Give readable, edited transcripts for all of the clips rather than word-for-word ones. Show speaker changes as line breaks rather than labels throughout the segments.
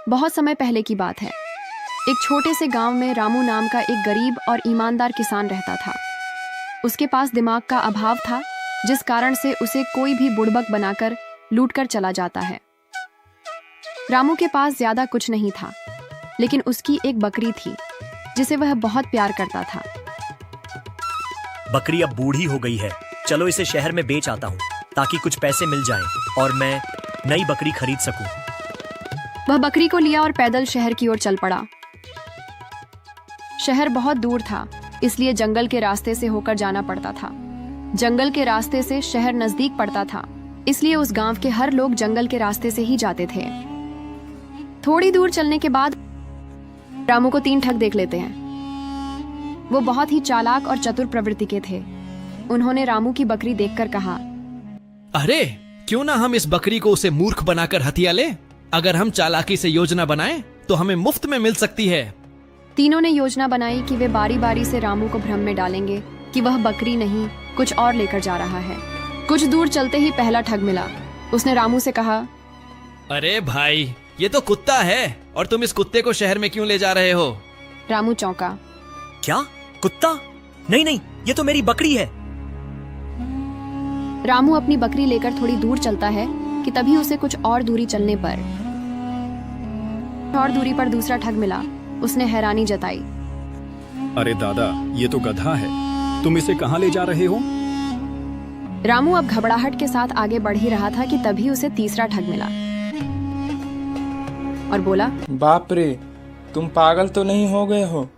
बहुत समय पहले की बात है। एक छोटे से गांव में रामू नाम का एक गरीब और ईमानदार किसान रहता था। उसके पास दिमाग का अभाव था, जिस कारण से उसे कोई भी बुड़बक बनाकर लूटकर चला जाता है। रामू के पास ज्यादा कुछ नहीं था, लेकिन उसकी एक बकरी थी जिसे वह बहुत प्यार करता था।
बकरी अब बूढ़ी हो गई है, चलो इसे शहर में बेच आता हूँ ताकि कुछ पैसे मिल जाएं और मैं नई बकरी खरीद सकूं।
वह बकरी को लिया और पैदल शहर की ओर चल पड़ा। शहर बहुत दूर था, इसलिए जंगल के रास्ते से होकर जाना पड़ता था। जंगल के रास्ते से शहर नजदीक पड़ता था, इसलिए उस गांव के हर लोग जंगल के रास्ते से ही जाते थे। थोड़ी दूर चलने के बाद रामू को 3 ठग देख लेते हैं। वो बहुत ही चालाक और चतुर प्रवृत्ति के थे। उन्होंने रामू की बकरी देखकर कहा,
अरे क्यों ना हम इस बकरी को उसे मूर्ख बनाकर हथिया ले। अगर हम चालाकी से योजना बनाएं तो हमें मुफ्त में मिल सकती है।
तीनों ने योजना बनाई कि वे बारी बारी से रामू को भ्रम में डालेंगे कि वह बकरी नहीं कुछ और लेकर जा रहा है। कुछ दूर चलते ही पहला ठग मिला। उसने रामू से कहा,
अरे भाई, ये तो कुत्ता है और तुम इस कुत्ते को शहर में क्यों ले जा रहे हो?
रामू चौंका।
क्या? कुत्ता? नहीं नहीं, ये तो मेरी बकरी है।
रामू अपनी बकरी लेकर थोड़ी दूर चलता है कि तभी उसे कुछ और दूरी चलने पर दूसरा ठग मिला। उसने हैरानी जताई,
अरे दादा, ये तो गधा है, तुम इसे कहाँ ले जा रहे हो?
रामू अब घबराहट के साथ आगे बढ़ ही रहा था कि तभी उसे तीसरा ठग मिला और बोला,
बाप रे, तुम पागल तो नहीं हो गए हो?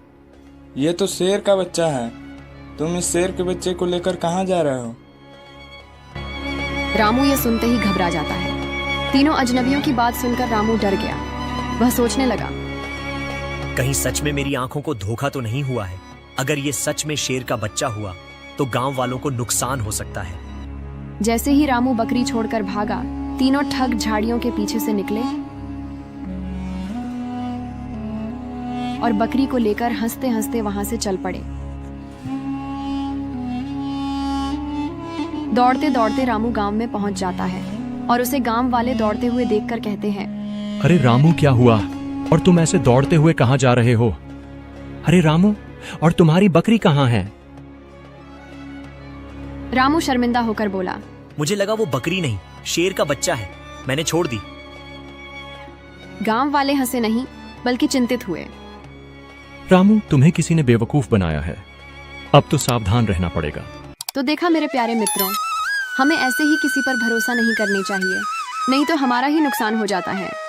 ये तो शेर का बच्चा है। तुम इस शेर के बच्चे को लेकर कहाँ जा रहे हो?
रामू ये सुनते ही घबरा जाता है। तीनों अजनबियों की बात सुनकर रामू डर गया। वह सोचने लगा,
कहीं सच में मेरी आंखों को धोखा तो नहीं हुआ है। अगर ये सच में शेर का बच्चा हुआ तो गांव वालों को नुकसान हो सकता है।
जैसे ही रामू बकरी छोड़कर भागा, तीनों ठग झाड़ियों के पीछे से निकले और बकरी को लेकर हंसते हंसते वहां से चल पड़े। दौड़ते दौड़ते रामू गांव में पहुंच जाता है और उसे गांव वाले दौड़ते हुए देखकर कहते हैं,
अरे रामू, क्या हुआ और तुम ऐसे दौड़ते हुए कहाँ जा रहे हो? अरे रामू, और तुम्हारी बकरी कहाँ है?
रामू शर्मिंदा होकर बोला,
मुझे लगा वो बकरी नहीं, शेर का बच्चा है, मैंने छोड़ दी।
गांव वाले हंसे नहीं बल्कि चिंतित हुए।
रामू, तुम्हें किसी ने बेवकूफ बनाया है, अब तो सावधान रहना पड़ेगा।
तो देखा मेरे प्यारे मित्रों, हमें ऐसे ही किसी पर भरोसा नहीं करनी चाहिए, नहीं तो हमारा ही नुकसान हो जाता है।